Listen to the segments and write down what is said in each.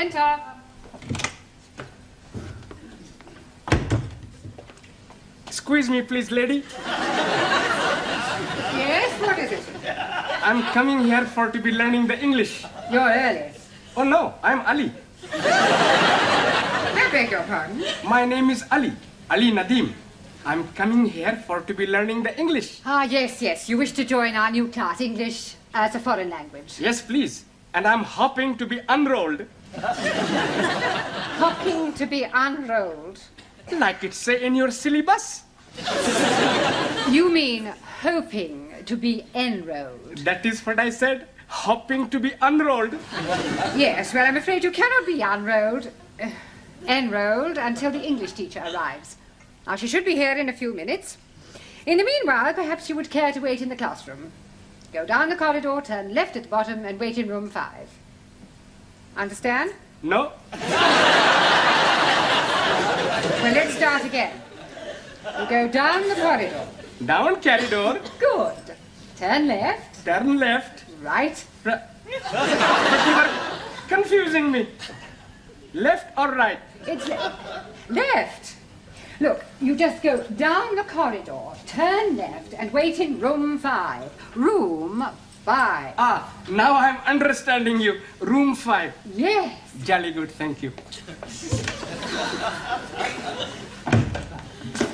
Enter. Excuse me, please, lady. Yes, what is it? I'm coming here to be learning the English. You're early. Oh, no, I'm Ali. I beg your pardon? My name is Ali Nadim. I'm coming here to be learning the English. Ah, yes. You wish to join our new class, English as a foreign language. Yes, please. And I'm hoping to be unrolled. Hoping to be unrolled? Like it say in your syllabus. You mean hoping to be enrolled? That is what I said. Hoping to be unrolled. Yes, well, I'm afraid you cannot be enrolled until the English teacher arrives. Now, she should be here in a few minutes. In the meanwhile, perhaps you would care to wait in the classroom. Go down the corridor, turn left at the bottom, and wait in room 5. Understand? No. Well, let's start again. You go down the corridor. Down corridor. Good. Turn left. Turn left. Right. But you are confusing me. Left or right? It's left. Look, you just go down the corridor, turn left, and wait in room 5. Room 5. Ah, now I'm understanding you. Room 5. Yes. Jolly good, thank you.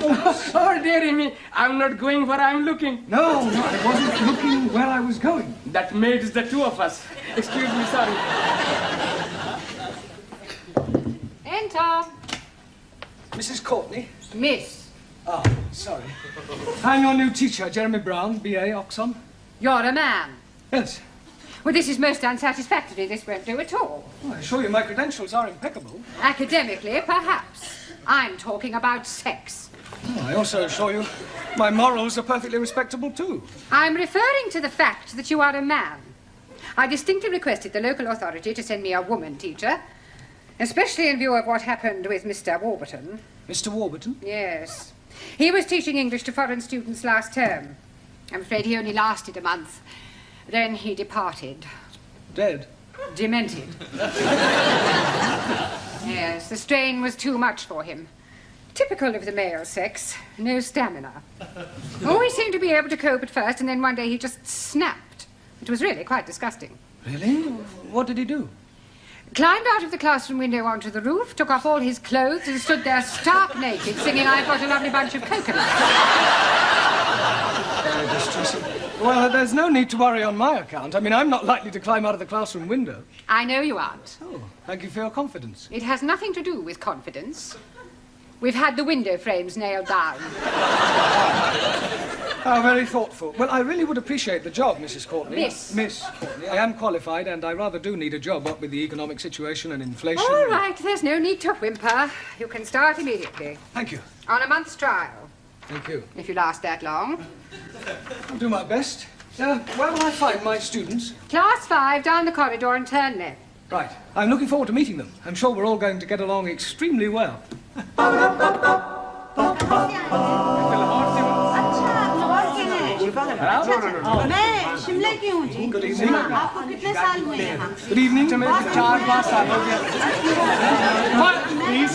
Oh, dearie me, I'm not going where I'm looking. No, I wasn't looking where I was going. That makes the two of us. Excuse me, sorry. Enter. Mrs. Courtney? Miss. Oh, sorry. I'm your new teacher, Jeremy Brown, B.A., Oxon. You're a man. Yes. Well, this is most unsatisfactory. This won't do at all. Well, I assure you my credentials are impeccable. Academically, perhaps. I'm talking about sex. Oh, I also assure you my morals are perfectly respectable, too. I'm referring to the fact that you are a man. I distinctly requested the local authority to send me a woman teacher, especially in view of what happened with Mr. Warburton. Mr. Warburton? Yes. He was teaching English to foreign students last term. I'm afraid he only lasted a month. Then he departed. Dead? Demented. Yes, the strain was too much for him. Typical of the male sex. No stamina. Always seemed to be able to cope at first, and then one day he just snapped. It was really quite disgusting. Really? What did he do? Climbed out of the classroom window onto the roof, took off all his clothes, and stood there stark naked, singing, "I've got a lovely bunch of coconuts." Very distressing. Well, there's no need to worry on my account. I mean, I'm not likely to climb out of the classroom window. I know you aren't. Oh, thank you for your confidence. It has nothing to do with confidence. We've had the window frames nailed down. How very thoughtful. Well, I really would appreciate the job, Mrs. Courtney. Miss Courtney. I am qualified, and I rather do need a job, what with the economic situation and inflation. All right, there's no need to whimper. You can start immediately. Thank you. On a month's trial. Thank you. If you last that long. I'll do my best. Where will I find my students? Class 5, down the corridor and turn left. Right. I'm looking forward to meeting them. I'm sure we're all going to get along extremely well. मैं शिमला की हूँ जी। Good evening. आपको कितने साल हुए हैं यहाँ? Good evening. मैं 4-5 साल हो गया। मैं नई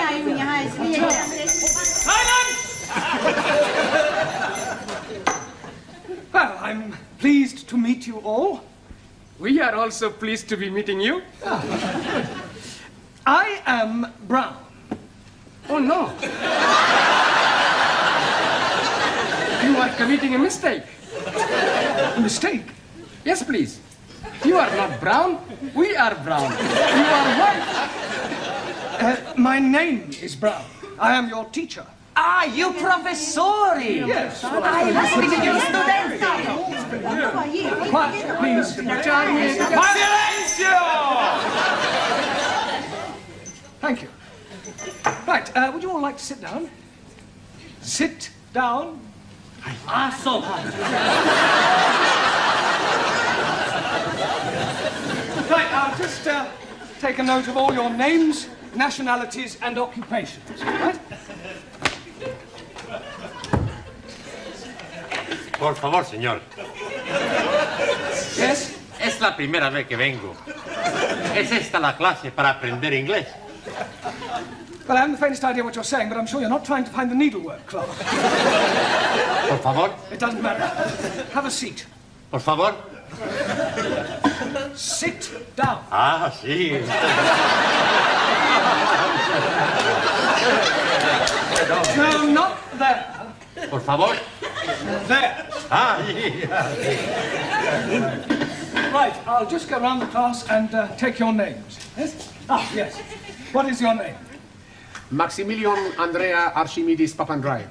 आई हूँ यहाँ इसलिए। Well, I'm pleased to meet you all. We are also pleased to be meeting you. I am Brown. Oh, no. You are committing a mistake. A mistake? Yes, please. You are not brown. We are brown. You are white. My name is Brown. I am your teacher. Ah, you professori! Yes. I must be your studenti! Quiet, please. Silenzio! Thank you. Right, would you all like to sit down? Sit down. Ah, so. Right, I'll just take a note of all your names, nationalities, and occupations. Right? Por favor, señor. Yes? Es la primera vez que vengo. ¿Es esta la clase para aprender inglés? Well, I haven't the faintest idea what you're saying, but I'm sure you're not trying to find the needlework class. Por favor. It doesn't matter. Have a seat. Por favor. Sit down. Ah, sí. No, not there. Por favor. There. Ah, sí. Right, I'll just go round the class and take your names. Yes? Ah, yes. What is your name? Maximilian Andrea Archimedes Papandreou.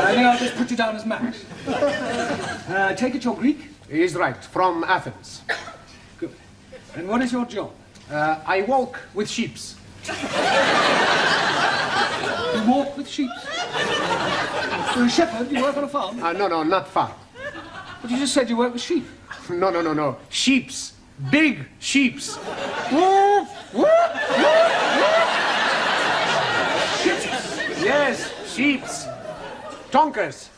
I think I'll just put you down as Max. Take it you're Greek? He is right, from Athens. Good. And what is your job? I walk with sheeps. You walk with sheep? You're a shepherd? You work on a farm? No, not far. But you just said you work with sheep. No. Sheeps. Big sheeps. Yes, sheeps. Tonkers.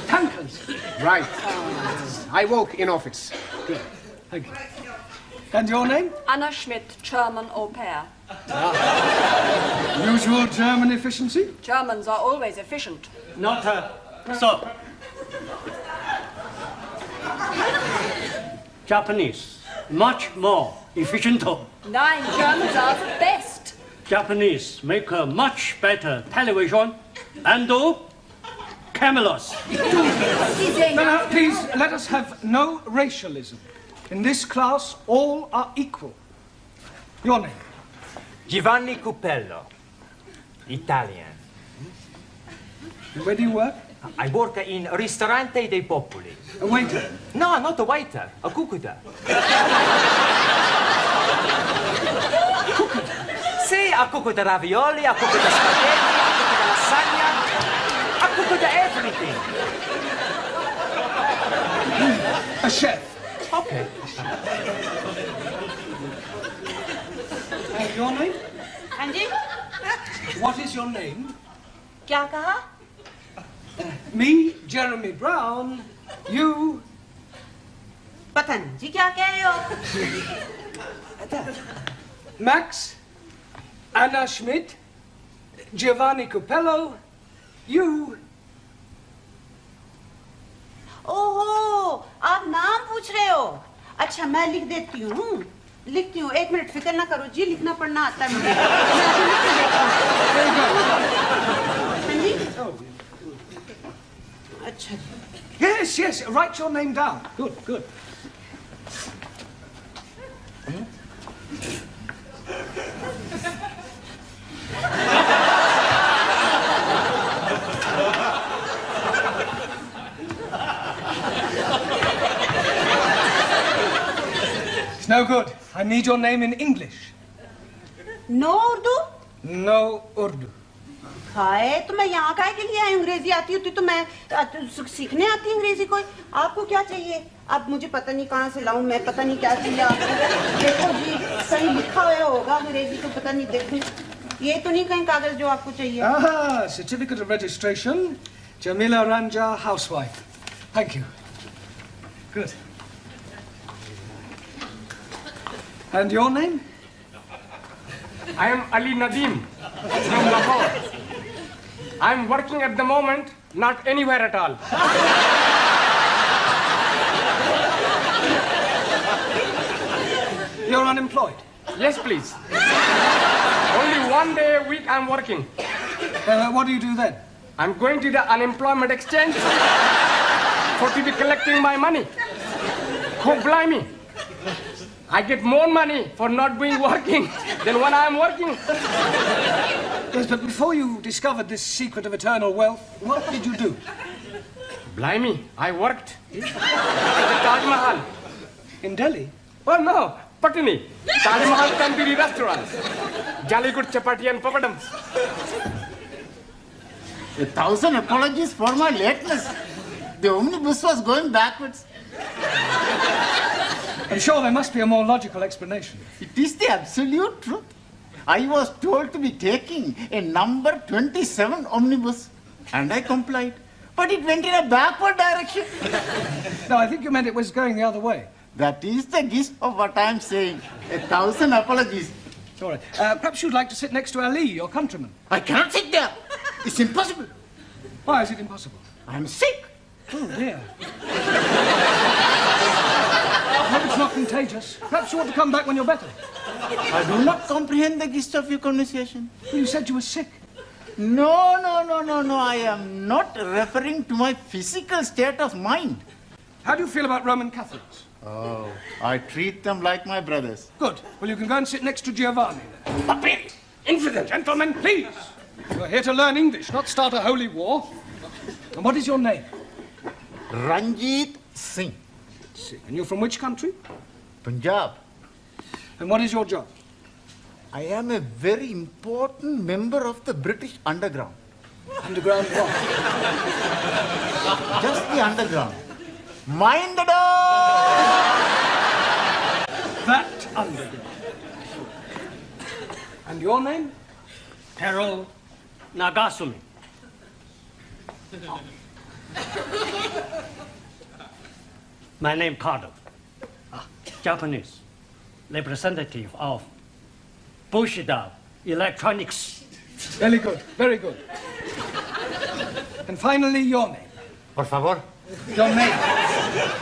Tankers. Right. I walk in office. Good. Thank you. And your name? Anna Schmidt, German au pair. Usual German efficiency? Germans are always efficient. Not so. Japanese, much more efficient. Nine, Germans are the best. Japanese make a much better television and cameras. No, please, let us have no racialism. In this class, all are equal. Your name? Giovanni Cupello, Italian. Where do you work? I work in Ristorante dei Popoli. A waiter? No, not a waiter, a cuccuta. Sì, a cuccuta ravioli, a cuccuta spaghetti, a cuccuta lasagna, a cuccuta everything. A chef. Okay. And your name? हाँ जी What is your name? क्या कहा Me, Jeremy Brown. You... पता नहीं जी क्या कह रहे हो Max, Anna Schmidt, Giovanni Cupello, you... ओहो आप नाम पूछ रहे हो अच्छा मैं लिख देती हूँ एक मिनट फिक्र ना करो जी लिखना पढ़ना आता है मुझे अच्छा Yes, write your name down. Good. It's no good. I need your name in English. No Urdu No Urdu. Hi तो मैं यहाँ काहे के लिए आई अंग्रेजी आती होती तो मैं सीखने आती अंग्रेजी कोई आपको क्या चाहिए अब मुझे पता नहीं कहाँ से लाऊं मैं पता नहीं क्या चाहिए आपको देखो जी सही लिखा हुआ होगा अंग्रेजी तो पता नहीं देखो ये तो नहीं कहीं कागज जो आपको चाहिए Certificate of registration, Jamila Ranja, housewife. Thank you. Good. And your name? I am Ali Nadeem from Lahore. I am working at the moment, not anywhere at all. You're unemployed? Yes, please. Only one day a week I am working. What do you do then? I'm going to the unemployment exchange to be collecting my money. Oh, blimey. I get more money for not being working than when I'm working. Yes, but before you discovered this secret of eternal wealth, what did you do? Blimey, I worked at the Taj Mahal. In Delhi? Oh, no, Patni. Taj Mahal Tandoori restaurant. Jolly good chapati and papadams. 1,000 apologies for my lateness. The omnibus was going backwards. I'm sure there must be a more logical explanation. It is the absolute truth. I was told to be taking a number 27 omnibus, and I complied. but it went in a backward direction. No, I think you meant it was going the other way. That is the gist of what I'm saying. 1,000 apologies. All right. Perhaps you'd like to sit next to Ali, your countryman. I cannot sit there. It's impossible. Why is it impossible? I'm sick. Oh, dear. I hope it's not contagious. Perhaps you want to come back when you're better. I do not comprehend the gist of your conversation. Well, you said you were sick. No. I am not referring to my physical state of mind. How do you feel about Roman Catholics? Oh, I treat them like my brothers. Good. Well, you can go and sit next to Giovanni then. Puppy! Infidel! Gentlemen, please. You're here to learn English, not start a holy war. And what is your name? Ranjit Singh. And you're from which country? Punjab. And what is your job? I am a very important member of the British Underground. Underground what? Just the underground. Mind the door! That underground. And your name? Peril Nagasumi. My name Cardo. Japanese. Representative of Bushido Electronics. Very good, very good. And finally, your name. Por favor. Your name.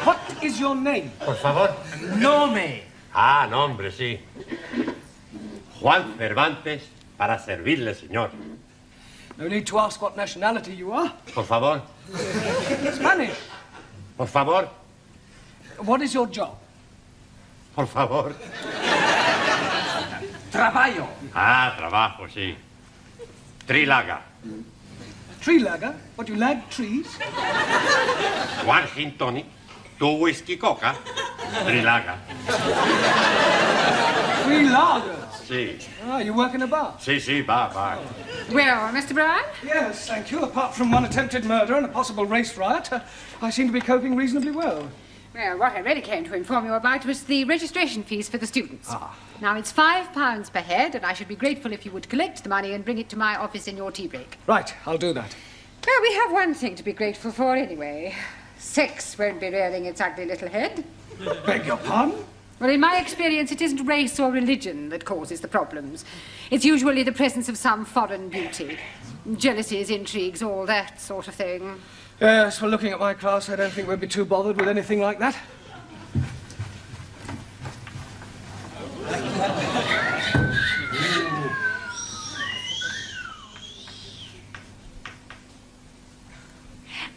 What is your name? Por favor. Nome. Ah, nombre, sí. Juan Cervantes, para servirle, señor. No need to ask what nationality you are. Por favor. Spanish. Por favor. What is your job? Por favor. Trabalho. Ah, trabajo, sí. Trilaga. Tree lagger? What, you lag trees? One gin tonic, 2 whiskey coca, Trilaga. 3 lagers. Sí. Ah, you work in a bar? Sí, va. Well, Mr. Brown? Yes, thank you. Apart from one attempted murder and a possible race riot, I seem to be coping reasonably well. Well, what I really came to inform you about was the registration fees for the students. Now, it's £5 per head, and I should be grateful if you would collect the money and bring it to my office in your tea break. Right, I'll do that. Well, we have one thing to be grateful for anyway. Sex won't be rearing its ugly little head. Beg your pardon? Well, in my experience, it isn't race or religion that causes the problems. It's usually the presence of some foreign beauty. Jealousies, intrigues, all that sort of thing. Yes, well, looking at my class, I don't think we'll be too bothered with anything like that.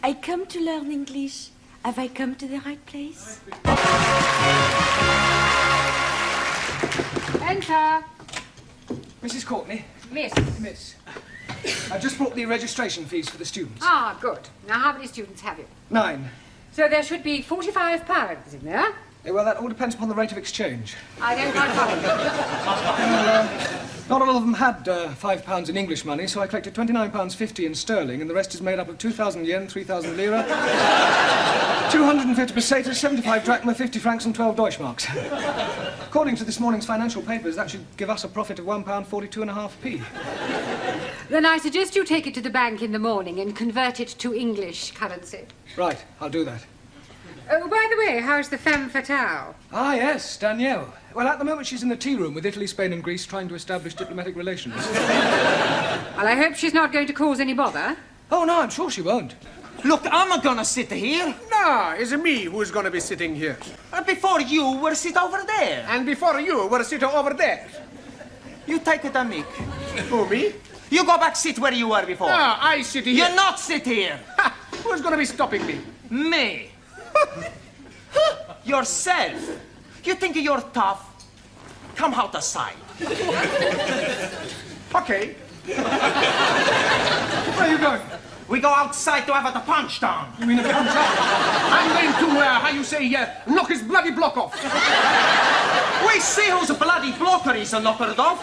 I come to learn English. Have I come to the right place? Enter. Mrs. Courtney. Miss. I've just brought the registration fees for the students. Ah, good. Now, how many students have you? 9. So there should be £45 in there. Well, that all depends upon the rate of exchange. I don't quite follow. Not all of them had £5 in English money, so I collected £29.50 in sterling, and the rest is made up of 2,000 yen, 3,000 lira, 250 pesetas, 75 drachma, 50 francs, and 12 Deutschmarks. According to this morning's financial papers, that should give us a profit of £1.42.5p. Then I suggest you take it to the bank in the morning and convert it to English currency. Right, I'll do that. Oh, by the way, how's the femme fatale? Ah, yes, Danielle. Well, at the moment she's in the tea room with Italy, Spain and Greece trying to establish diplomatic relations. Well, I hope she's not going to cause any bother. Oh, no, I'm sure she won't. Look, I'm not gonna sit here. No, it's me who's going to be sitting here. Before you were sit over there. And before you were sitting over there. You take it on, Mick. Who, me? You go back sit where you were before. No, I sit here. You not sit here. Ha! Who's going to be stopping me? Me. Yourself. You think you're tough? Come out aside. Okay. Where are you going? We go outside to have a punch down. You mean a punch up? I'm going to, how you say, knock his bloody block off. We see whose bloody blocker is knockered off.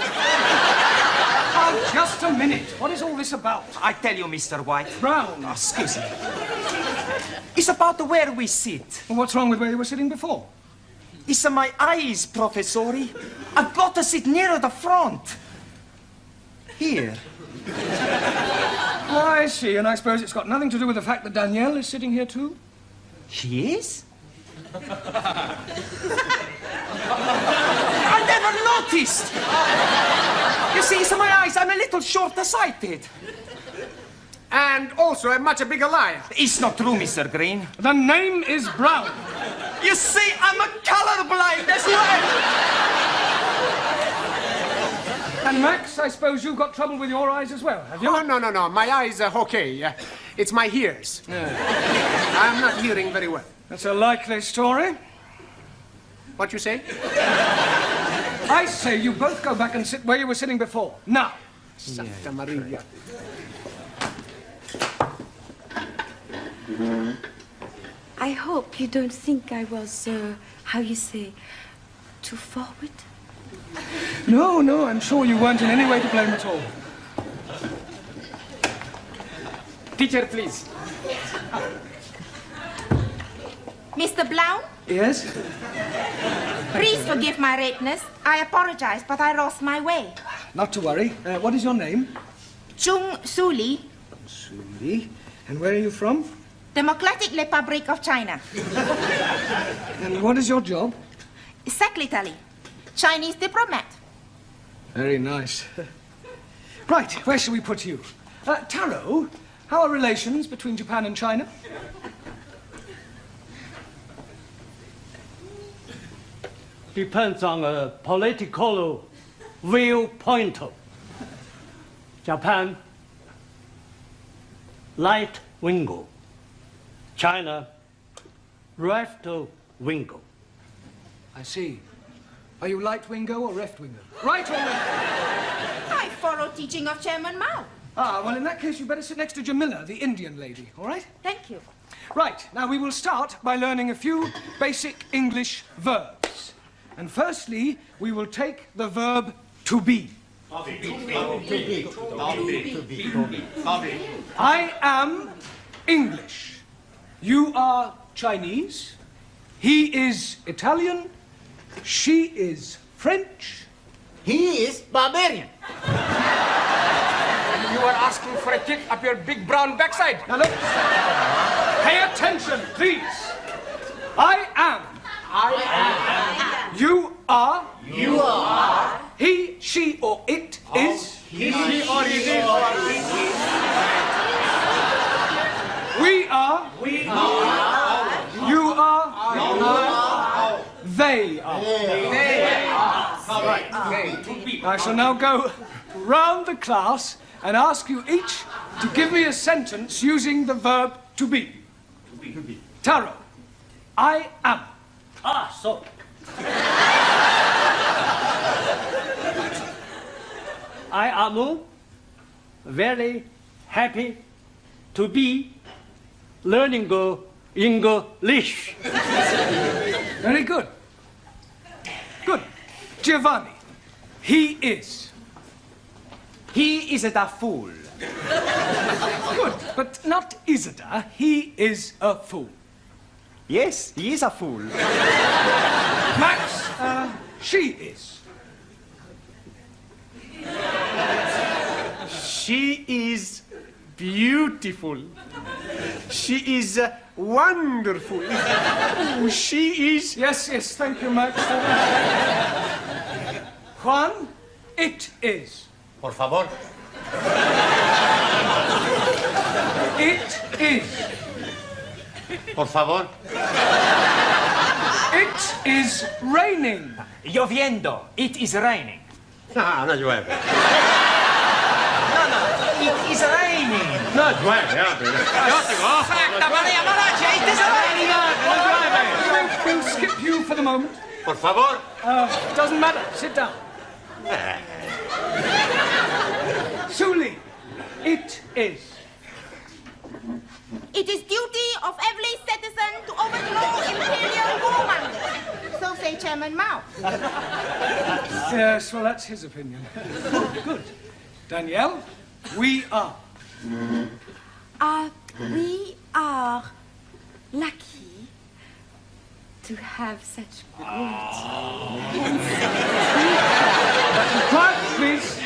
Oh, just a minute. What is all this about? I tell you, Mr. White. Brown. Oh, excuse me. It's about where we sit. Well, what's wrong with where you were sitting before? It's my eyes, Professori. I've got to sit nearer the front. Here. I see, and I suppose it's got nothing to do with the fact that Danielle is sitting here too? She is? I never noticed. You see, it's my eyes. I'm a little short-sighted. And also a much bigger liar. It's not true, Mr. Green. The name is Brown. You see, I'm a colorblind as well. And Max, I suppose you've got trouble with your eyes as well, have you? Oh, no. My eyes are okay. It's my ears. I'm not hearing very well. That's a likely story. What you say? I say you both go back and sit where you were sitting before. Now. Santa Maria. I hope you don't think I was, how you say, too forward. No, I'm sure you weren't in any way to blame at all. Teacher, please. Mr. Blount, Yes? please forgive my lateness. I apologize, but I lost my way. Not to worry. What is your name? Chung Suli, Suli. And where are you from? Democratic Republic of China. And what is your job? Secretary, Chinese diplomat. Very nice. Right, where shall we put you? Taro, how are relations between Japan and China? Depends on a political viewpoint. Japan, right wing. China, left wing. I see. Are you right-wingo or left-wingo? Right or left? I follow teaching of Chairman Mao. Ah, well, in that case, you better sit next to Jamila, the Indian lady, all right? Thank you. Right, now we will start by learning a few basic English verbs. And firstly, we will take the verb to be. I am English. You are Chinese. He is Italian. She is French. He is barbarian. You are asking for a kick up your big brown backside. Now look, pay attention, please. I am. You are. You are. He, she, or it is. He, she, or it is. We are. We are. You are. They are. Right. I shall now go round the class and ask you each to give me a sentence using the verb to be. Taro, I am. Ah, so. I am very happy to be learning English. Very good. Good. Giovanni, he is. He is a fool. Good, but not Isidore. He is a fool. Yes, he is a fool. Max, she is. She is beautiful. She is wonderful. Oh, she is... Yes, thank you, Max. Juan, it is. Por favor. It is. Por favor. It is raining. Lloviendo. It is raining. No, no llueve. It is raining. No llueve, hombre. Yo tengo ojos. Santa Maria Malacha, it is raining. We'll skip you for the moment. Por favor. Doesn't matter. Sit down. Suli, it is. It is duty of every citizen to overthrow imperial warmongers. So say Chairman Mao. Yes, well, that's his opinion. Good. Danielle, we are. We are lucky to have such great Quiet, please.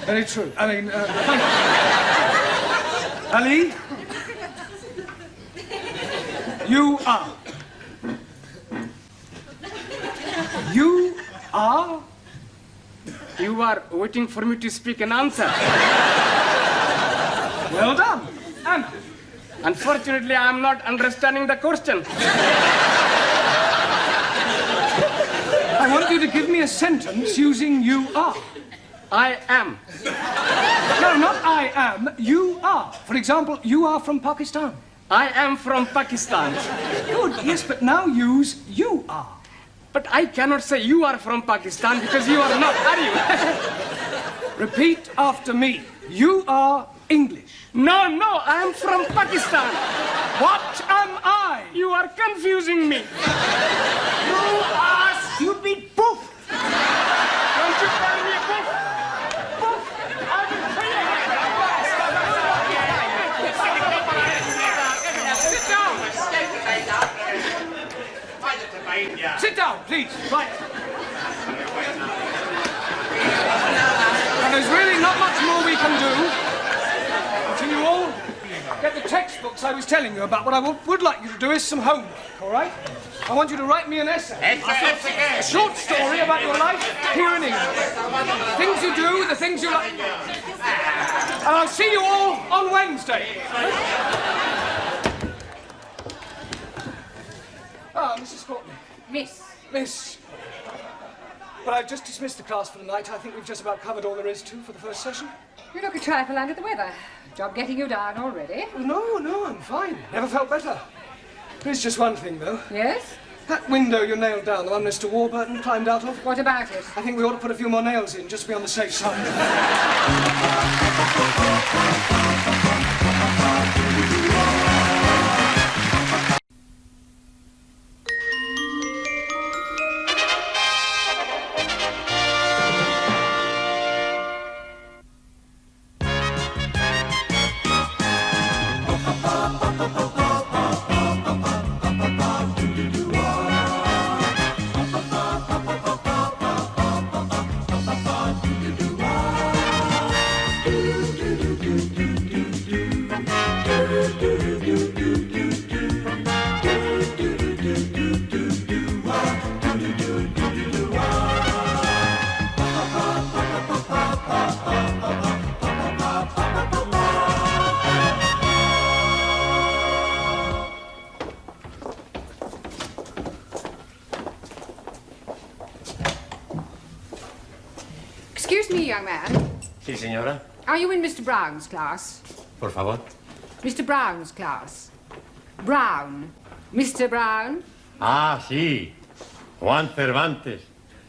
Very true. I mean, thank you. Ali, you are. You are? You are waiting for me to speak an answer. Well done. And? Unfortunately, I am not understanding the question. I want you to give me a sentence using you are. I am. No, not I am. You are. For example, you are from Pakistan. I am from Pakistan. Good, yes, but now use you are. But I cannot say you are from Pakistan because you are not, are you? Repeat after me. You are English. No, I am from Pakistan. What am I? You are confusing me. You are stupid poof. Don't you call me a poof? Poof. I will tell you. Sit down. Sit down, please. Right. And there's really not much more we can do until you all get the textbooks I was telling you about. What I would like you to do is some homework, all right? I want you to write me an essay. A short story about your life here in England. Things you do, the things you like. And I'll see you all on Wednesday. Ah, Mrs. Courtney. Miss. But I've just dismissed the class for the night. I think we've just about covered all there is to for the first session. You look a trifle under the weather. Job getting you down already? No, I'm fine. Never felt better. There's just one thing, though. Yes? That window you nailed down, the one Mr. Warburton climbed out of. What about it? I think we ought to put a few more nails in, just to be on the safe side. Excuse me, young man. Sí, señora. Are you in Mr. Brown's class? Por favor. Mr. Brown's class. Brown. Mr. Brown? Ah, sí. Juan Cervantes.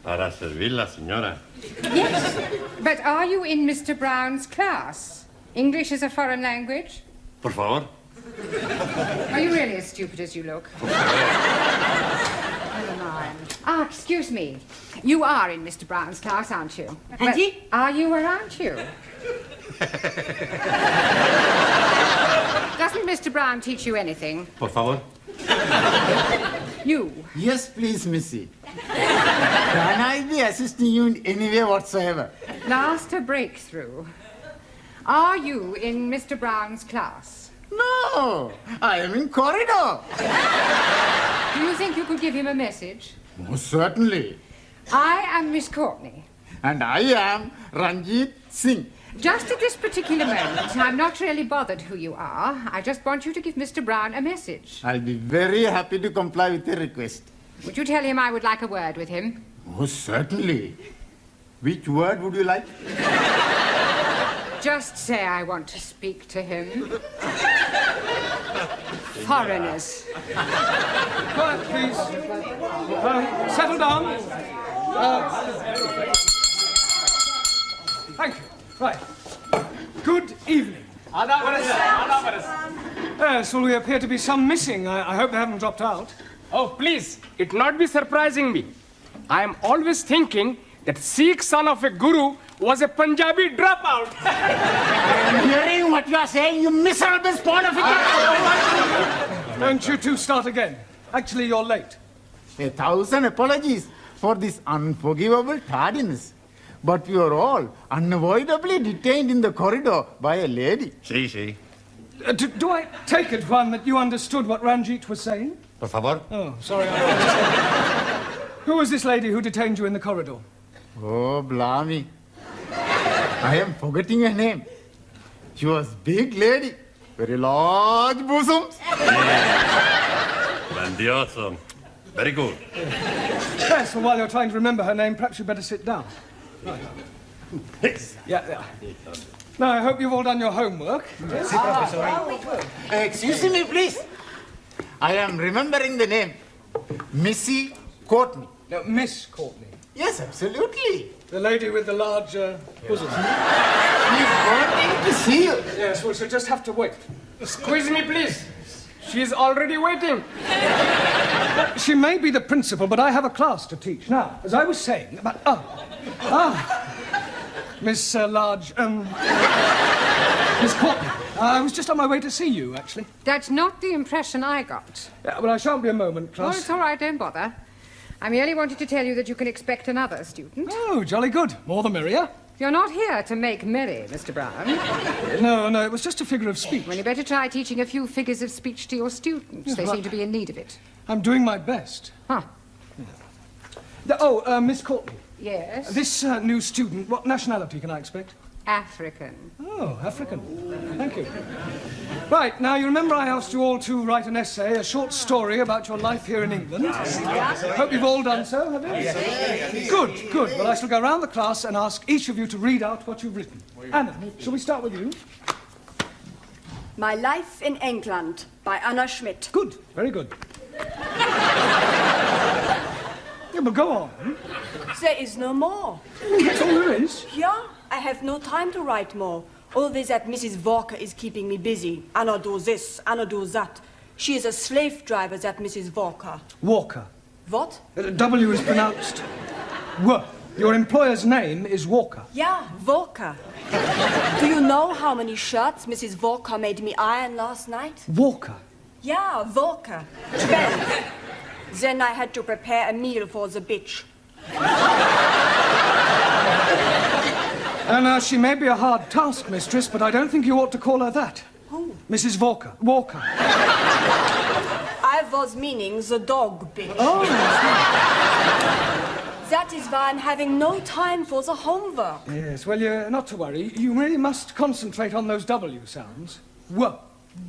Para servirla, señora. Yes. But are you in Mr. Brown's class? English is a foreign language? Por favor. Are you really as stupid as you look? Never mind. Ah, excuse me. You are in Mr. Brown's class, aren't you? But are you or aren't you? Doesn't Mr. Brown teach you anything? Por favor. You. Yes, please, Missy. Can I be assisting you in any way whatsoever? Last a breakthrough. Are you in Mr. Brown's class? No, I am in corridor. Do you think you could give him a message? Most certainly. I am Miss Courtney. And I am Ranjit Singh. Just at this particular moment, I'm not really bothered who you are. I just want you to give Mr. Brown a message. I'll be very happy to comply with your request. Would you tell him I would like a word with him? Most certainly. Which word would you like? Just say I want to speak to him. Foreigners. Quiet, please. Settle down. Thank you. Right. Good evening. Yes, well, we appear to be some missing. I hope they haven't dropped out. Oh, please, it not be surprising me. I am always thinking that Sikh son of a guru was a Punjabi dropout. I'm hearing what you are saying, you miserable spawn of it. Don't you two start again. Actually, you're late. 1,000 apologies for this unforgivable tardiness. But we are all unavoidably detained in the corridor by a lady. Sí, sí. Do I take it, Juan, that you understood what Ranjit was saying? Por favor. Oh, sorry. Who was this lady who detained you in the corridor? Oh, blimey. I am forgetting her name. She was big lady. Very large bosoms. Grandioso. Very good. Yes, well, while you're trying to remember her name, perhaps you'd better sit down. Yeah. Now, I hope you've all done your homework. Excuse me, please. I am remembering the name. Missy Courtney. No, Miss Courtney. Yes, absolutely. The lady with the large bosom. She's wanting to see you. Yes, well, she'll just have to wait. Squeeze me, please. She's already waiting. She may be the principal, but I have a class to teach. Now, as I was saying about... Miss Miss Courtney. I was just on my way to see you, actually. That's not the impression I got. Yeah, well, I shan't be a moment, Oh, class. it's all right, don't bother. I merely wanted to tell you that you can expect another student. Oh, jolly good. More the merrier. You're not here to make merry, Mr. Brown. No, it was just a figure of speech. Well, you better try teaching a few figures of speech to your students. Yes, They well, seem to be in need of it. I'm doing my best. Huh. Miss Courtney. Yes? This new student, what nationality can I expect? African. Oh, African. Thank you. Right, now, you remember I asked you all to write an essay, a short story about your life here in England? Hope you've all done so, have you? Yes. Good. Well, I shall go round the class and ask each of you to read out what you've written. Anna, shall we start with you? My Life in England by Anna Schmidt. Good, very good. Yeah, but go on. There is no more. That's all there is? Yeah, I have no time to write more. Always that Mrs. Walker is keeping me busy. Anna do this, Anna do that. She is a slave driver, that Mrs. Walker. Walker. What? W is pronounced W. Your employer's name is Walker. Yeah, Walker. Do you know how many shirts Mrs. Walker made me iron last night? Walker? Yeah, Walker. 12. Then I had to prepare a meal for the bitch. Anna, she may be a hard taskmistress, but I don't think you ought to call her that. Who? Mrs. Walker. I was meaning the dog bitch. Oh. That is why I'm having no time for the homework. Yes, well, you're not to worry. You really must concentrate on those W sounds. W.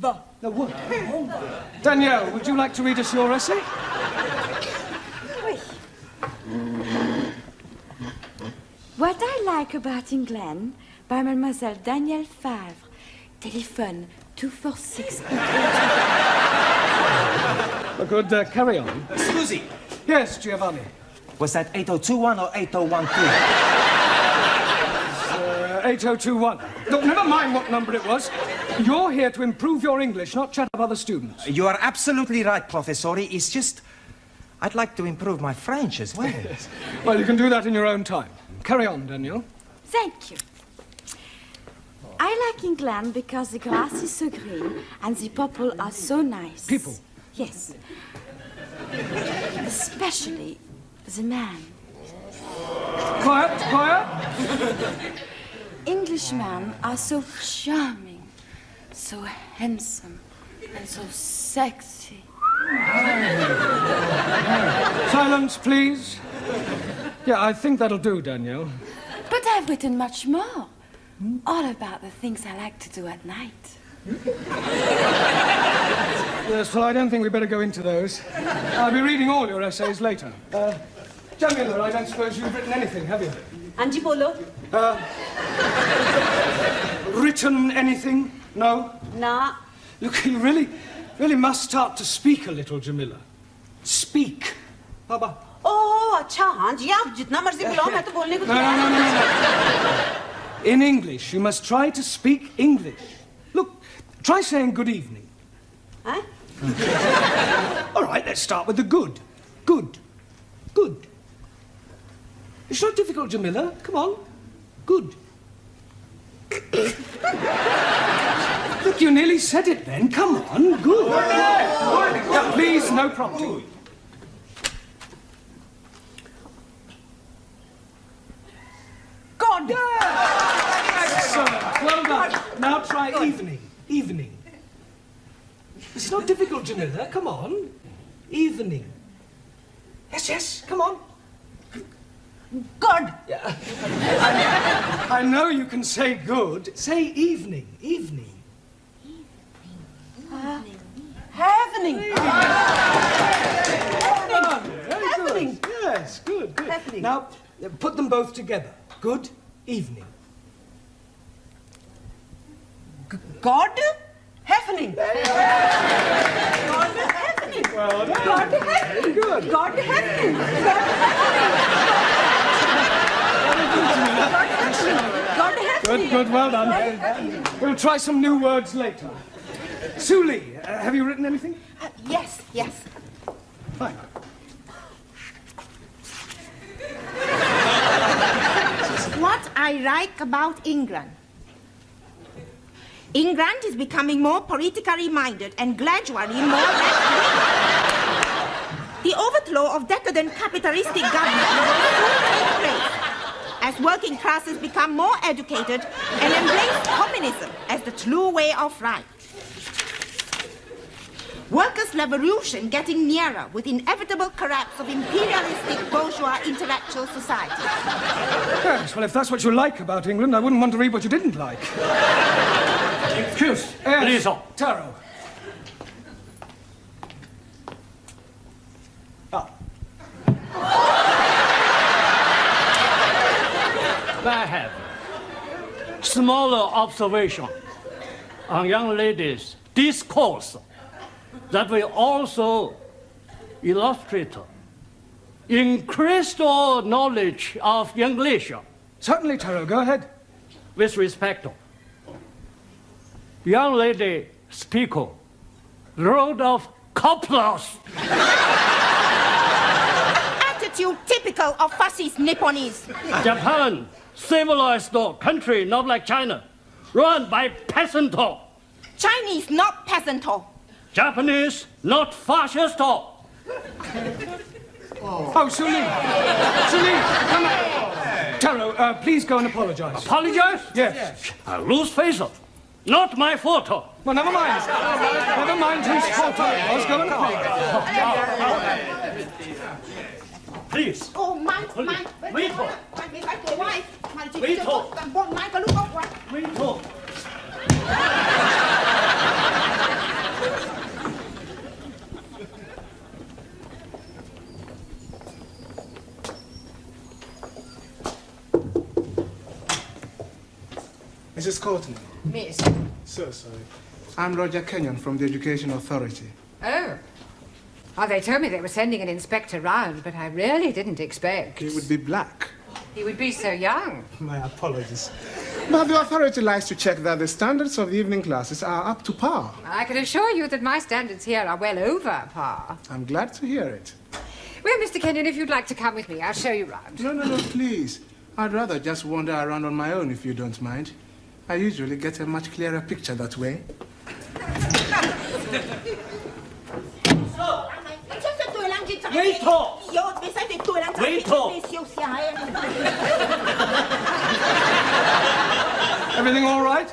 B. No, W. Danielle, would you like to read us your essay? What I Like About England by Mademoiselle Danielle Favre. Telephone 246. Good, carry on. Susie. Yes, Giovanni. Was that 8021 or 8012? 8021. Look, never mind what number it was. You're here to improve your English, not chat up other students. You are absolutely right, Professori. It's just... I'd like to improve my French as well. Yes. Well, you can do that in your own time. Carry on, Daniel. Thank you. I like England because the grass is so green and the people are so nice. People? Yes. Especially the man. Quiet. Englishmen are so charming, so handsome, and so sexy. Silence, please. Yeah, I think that'll do, Danielle. But I've written much more. All about the things I like to do at night. Yes, well, I don't think we better go into those. I'll be reading all your essays later. Jamila, I don't suppose you've written anything, have you? Anji bolo. Written anything? No? Na. Look, you really must start to speak a little, Jamila. Speak. Baba. Oh, अच्छा हाँ जी आप जितना मर्जी बुलाओ मैं तो बोलने को No. In English, you must try to speak English. Look, try saying good evening. Huh? All right, let's start with the good. Good. It's not difficult, Jamila. Come on. Good. Look, you nearly said it then. Come on. Good. Now, please, no prompting. God. Excellent. Well done. Now try evening. Evening. It's not difficult, Jamila. Come on. Evening. Yes, yes, come on. Good. Yeah. I know you can say good. Say evening. Evening. Happening. Happening. Yes, good, good. Happening. Now, put them both together. Good evening. God happening. God happening. Well done. God happening. Good. God happening. God happening. Good, well done. We'll try some new words later. Suli, have you written anything? Yes, yes. Fine. What I like about England. England is becoming more politically minded and gradually more left-wing. The overthrow of decadent capitalistic government will soon take place as working classes become more educated and embrace communism as the true way of life. Workers' revolution getting nearer with inevitable collapse of imperialistic bourgeois intellectual society. Yes, well, if that's what you like about England, I wouldn't want to read what you didn't like. Excuse, Yes, please. Taro. I have smaller observation on young ladies' discourse that will also illustrate increased knowledge of English. Certainly, Taro, go ahead. With respect, young lady speaker wrote of couplers. Attitude typical of fascist Nipponese. Japan, civilized country, not like China, run by peasant. Chinese, not peasant. Japanese, not fascist. Oh, Suli. Suli, come on. Taro, please go and apologize. Apologize? Yes. I lose face. Not my fault. Well, never mind. Never mind whose fault it was. Go and apologize. Please. Oh, mine. Wait. Mrs. Courtney. Miss. So sorry. I'm Roger Kenyon from the Education Authority. Oh. Oh, they told me they were sending an inspector round, but I really didn't expect. He would be black. He would be so young. My apologies. But the authority likes to check that the standards of the evening classes are up to par. I can assure you that my standards here are well over par. I'm glad to hear it. Well, Mr. Kenyon, if you'd like to come with me, I'll show you round. No, please. I'd rather just wander around on my own if you don't mind. I usually get a much clearer picture that way. Everything all right?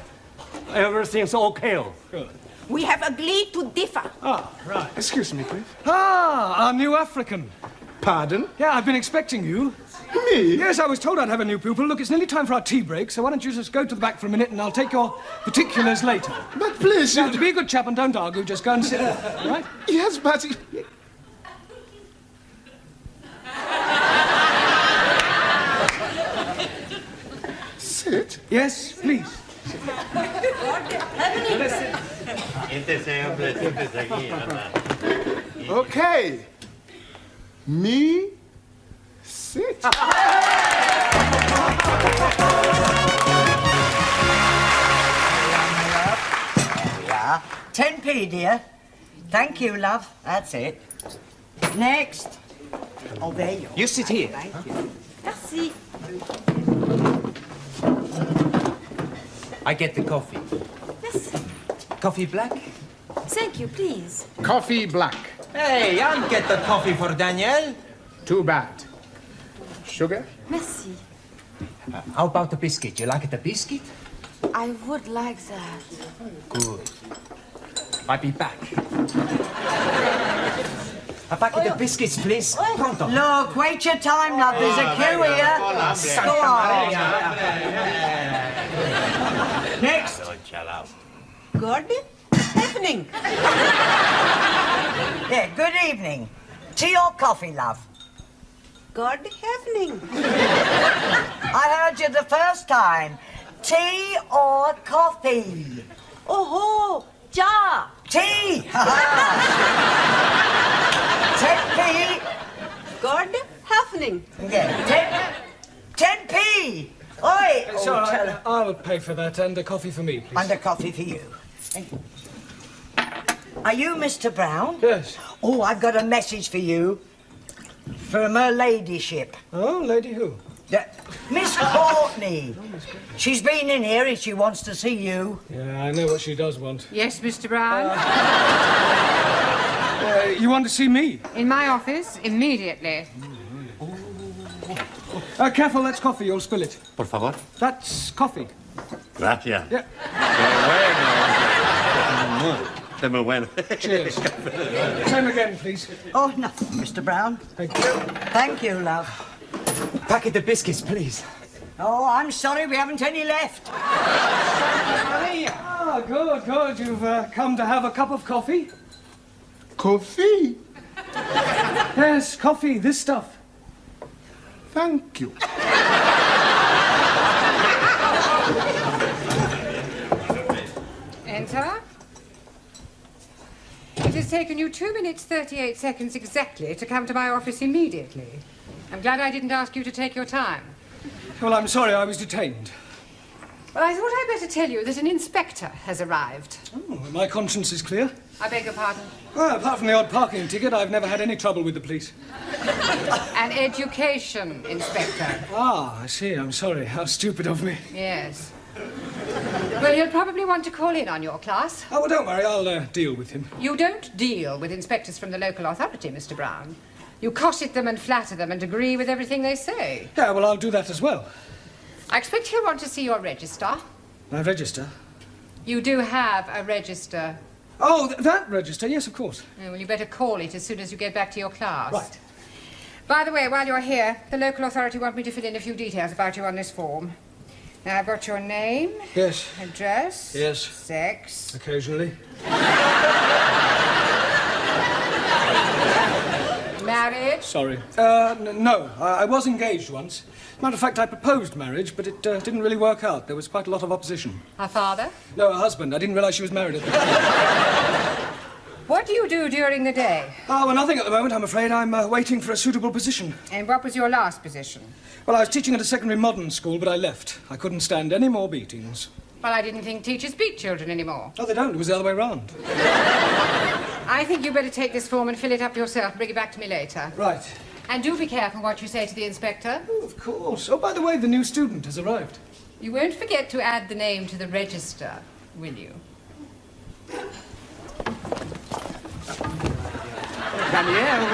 Everything's okay. Good. We have agreed to differ. Ah, right. Excuse me, please. Ah, our new African. Pardon? Yeah, I've been expecting you. Me? Yes, I was told I'd have a new pupil. Look, it's nearly time for our tea break, so why don't you just go to the back for a minute and I'll take your particulars later. But please, Now, to be a good chap and don't argue, just go and sit there, all right? Yes, but... Sit? Yes, please. Okay. Me, sit. Yeah. 10p, dear. Thank you, love. That's it. Next. Oh, there you are. You sit here. Thank you. Merci. I get the coffee. Yes. Coffee black? Thank you, please. Coffee black. Hey, I'll get the coffee for Danielle. Too bad. Sugar? Merci. How about the biscuit? You like the biscuit? I would like that. Good. I'll be back. A packet of biscuits, please. Pronto. Look, wait your time, love. There's a queue here. Go on. Next. Good evening. Yeah, good evening. Tea or coffee, love? Good evening. I heard you the first time. Tea or coffee? Oh, cha. Tea. 10p. Good evening. Yeah, 10p. Oi. It's all right. I'll pay for that and a coffee for me, please. And a coffee for you. Are you Mr. Brown? Yes. Oh, I've got a message for you. From her ladyship. Oh, lady who? Miss Courtney. She's been in here and she wants to see you. Yeah, I know what she does want. Yes, Mr. Brown? You want to see me? In my office, immediately. Careful, that's coffee. You'll spill it. Por favor. That's coffee. Gracias. Yeah. De muy bueno. Cheers. Same again, please. Oh, nothing, Mr. Brown. Thank you. Thank you, love. Packet of biscuits, please. Oh, I'm sorry, we haven't any left. Ah, good, good. You've come to have a cup of coffee? Coffee? Yes, coffee, this stuff. Thank you. Enter. It has taken you 2 minutes, 38 seconds exactly to come to my office immediately. I'm glad I didn't ask you to take your time. Well, I'm sorry, I was detained. Well, I thought I'd better tell you that an inspector has arrived. Oh, my conscience is clear. I beg your pardon? Well, apart from the odd parking ticket, I've never had any trouble with the police. An education inspector. Ah, I see. I'm sorry. How stupid of me. Yes. Well, he'll probably want to call in on your class. Oh, well, don't worry. I'll deal with him. You don't deal with inspectors from the local authority, Mr. Brown. You cosset them and flatter them and agree with everything they say. Yeah, well, I'll do that as well. I expect he'll want to see your register. My register? You do have a register. Oh, that register? Yes, of course. Well, you better call it as soon as you get back to your class. Right. By the way, while you're here, the local authority want me to fill in a few details about you on this form. Now, I've got your name. Yes. Address. Yes. Sex. Occasionally. Marriage. Sorry. No. I was engaged once. Matter of fact, I proposed marriage, but it didn't really work out. There was quite a lot of opposition. Her father? No, her husband. I didn't realize she was married at the time. What do you do during the day? Oh, well, nothing at the moment, I'm afraid. I'm waiting for a suitable position. And what was your last position? Well, I was teaching at a secondary modern school, but I left. I couldn't stand any more beatings. Well, I didn't think teachers beat children anymore. Oh, they don't. It was the other way round. I think you better take this form and fill it up yourself and bring it back to me later. Right. And do be careful what you say to the inspector. Oh, of course. Oh, by the way, the new student has arrived. You won't forget to add the name to the register, will you? Danielle,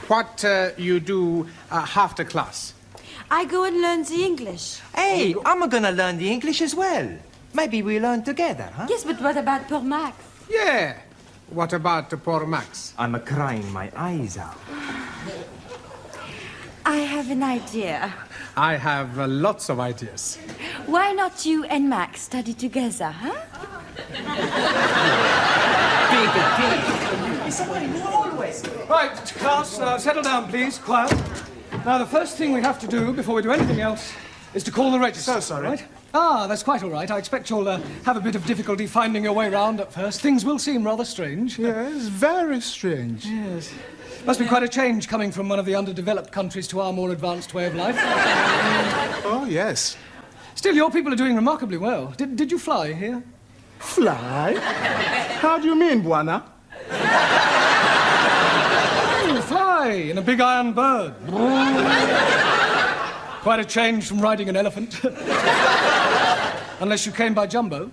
what you do after class? I go and learn the English. Hey, I'm gonna learn the English as well. Maybe we learn together, huh? Yes, but what about poor Max? Yeah. What about poor Max? I'm crying my eyes out. I have an idea. I have lots of ideas. Why not you and Max study together, huh? Big deal. It's somebody who always. Right, class, settle down, please. Quiet. Now, the first thing we have to do before we do anything else is to call the register. So sorry. Right? Ah, that's quite all right. I expect you'll have a bit of difficulty finding your way round at first. Things will seem rather strange. Yes, very strange. Yes. Must be quite a change coming from one of the underdeveloped countries to our more advanced way of life. Oh, yes. Still, your people are doing remarkably well. Did you fly here? Fly? How do you mean, Buana? Oh, fly in a big iron bird. Quite a change from riding an elephant. Unless you came by jumbo.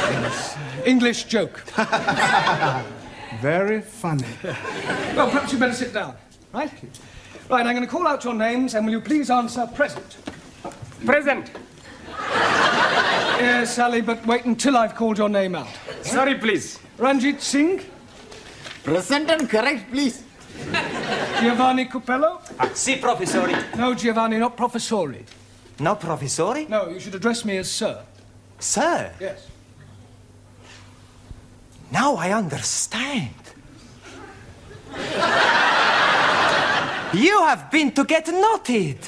Yes. English joke. Very funny. Well, perhaps you'd better sit down, right? Right, I'm going to call out your names, and will you please answer present? Present. Yes, Sally, but wait until I've called your name out. Sorry, please. Ranjit Singh? Present and correct, please. Giovanni Cupello? Si, professori. No, Giovanni, not professori. No, professori? No, you should address me as sir. Sir? Yes. Now I understand. You have been to get knotted.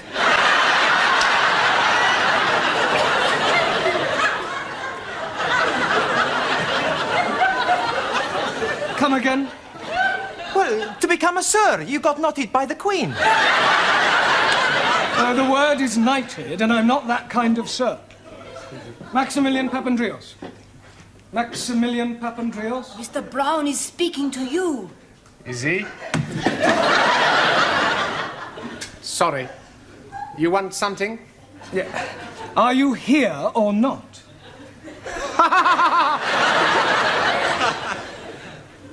Come again? Well, to become a sir, you got knotted by the Queen. The word is knighted, and I'm not that kind of sir. Maximilian Papandreous. Maximilian Papandreous? Mr. Brown is speaking to you. Is he? Sorry. You want something? Yeah. Are you here or not?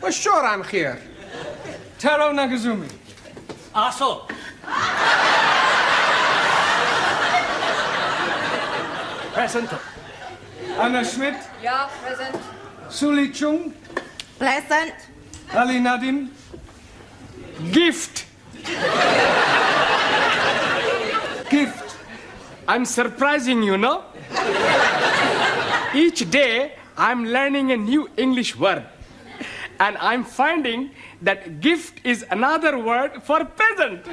Well, sure I'm here. Taro Nagazumi. Aso. Present. Anna Schmidt. Yeah, present. Suli Chung. Present. Ali Nadim. Gift. Gift. I'm surprising you, no? Each day, I'm learning a new English word. And I'm finding that gift is another word for peasant.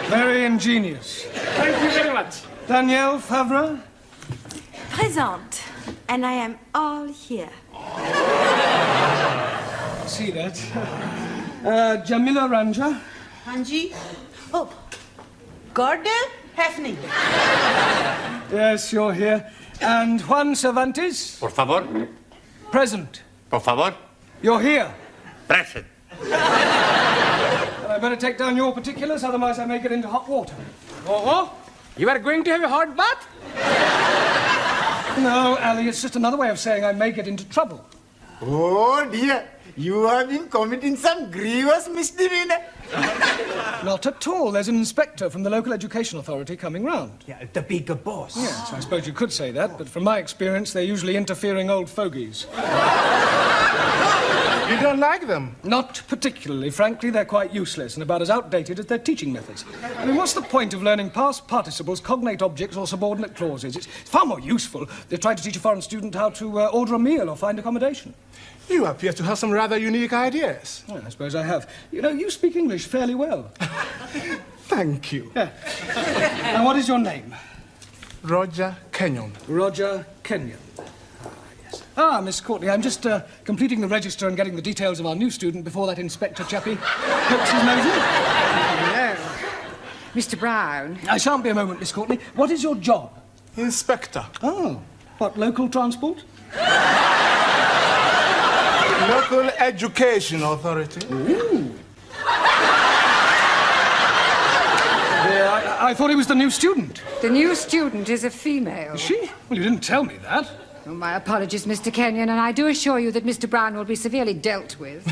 Very ingenious. Thank you very much. Danielle Favre. Present. And I am all here. See that. Jamila Ranja. Hanji. Oh, Gordon Hefning. Yes, you're here. And Juan Cervantes. Por favor. Present. Por favor. You're here. Present. Well, I better take down your particulars, otherwise I may get into hot water. Oh, you are going to have a hot bath? No, Ali, it's just another way of saying I may get into trouble. Oh dear, you have been committing some grievous misdemeanor. Not at all. There's an inspector from the local education authority coming round. Yeah, the bigger boss. Yes, I suppose you could say that, but from my experience, they're usually interfering old fogies. You don't like them? Not particularly. Frankly, they're quite useless and about as outdated as their teaching methods. I mean, what's the point of learning past participles, cognate objects, or subordinate clauses? It's far more useful if they try to teach a foreign student how to order a meal or find accommodation. You appear to have some rather unique ideas. Well, I suppose I have. You know, you speak English fairly well. Thank you. Yeah. And what is your name? Roger Kenyon. Roger Kenyon. Ah, Miss Courtney, I'm just completing the register and getting the details of our new student before that inspector chappie pokes his nose in. No. Mr. Brown. I shan't be a moment, Miss Courtney. What is your job? Inspector. Oh, what, local transport? Local Education Authority. Ooh. Yeah, I thought he was the new student. The new student is a female. Is she? Well, you didn't tell me that. Oh, my apologies, Mr. Kenyon, and I do assure you that Mr. Brown will be severely dealt with.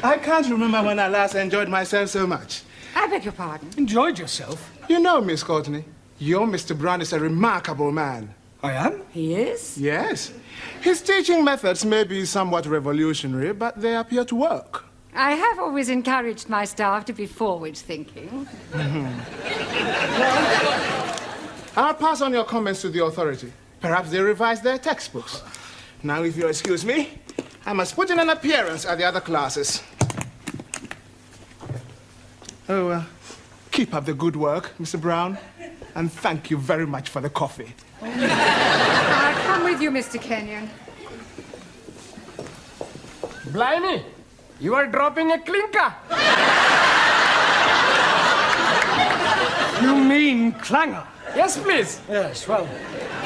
I can't remember when I last enjoyed myself so much. I beg your pardon? Enjoyed yourself? You know, Miss Courtney, your Mr. Brown is a remarkable man. I am? He is? Yes. His teaching methods may be somewhat revolutionary, but they appear to work. I have always encouraged my staff to be forward-thinking. I'll pass on your comments to the authority. Perhaps they revise their textbooks. Now, if you'll excuse me, I must put in an appearance at the other classes. Oh, keep up the good work, Mr. Brown, and thank you very much for the coffee. I'll come with you, Mr. Kenyon. Blimey, you are dropping a clinker. You mean clanger? Yes, please. Yes, well.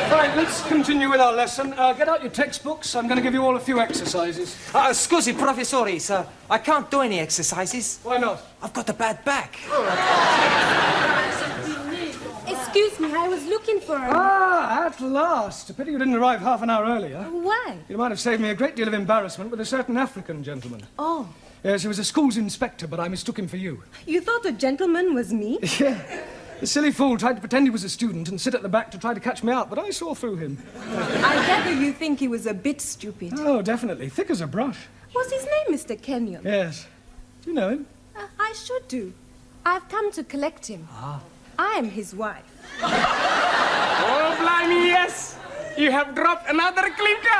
Right, let's continue with our lesson. Get out your textbooks. I'm going to give you all a few exercises. Scusi, professori, sir. I can't do any exercises. Why not? I've got a bad back. Excuse me, I was looking for her. Ah, at last. A pity you didn't arrive half an hour earlier. Why? You might have saved me a great deal of embarrassment with a certain African gentleman. Oh. Yes, he was a school's inspector, but I mistook him for you. You thought a gentleman was me? Yeah. The silly fool tried to pretend he was a student and sit at the back to try to catch me out, but I saw through him. I gather you think he was a bit stupid. Oh, definitely. Thick as a brush. Was his name Mr. Kenyon? Yes. Do you know him? I should do. I've come to collect him. I am his wife. Oh, blimey, yes. You have dropped another clinker.